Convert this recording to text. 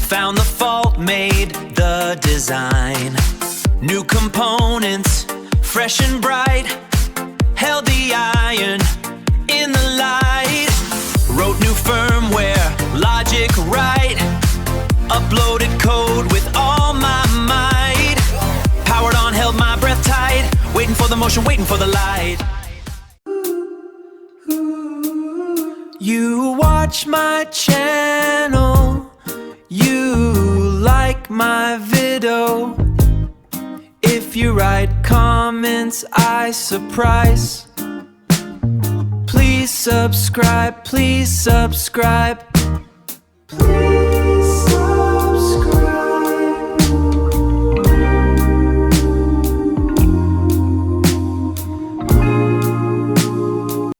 Found the fault, made the design. New components, fresh and bright. Held the iron in the light. Wrote new firmware, logic right. Uploaded code with all my might. Powered on, held my breath tight. Waiting for the motion, waiting for the light. You watch my channel, you like my video. If you write comments, I surprise. Please subscribe, please subscribe. Please.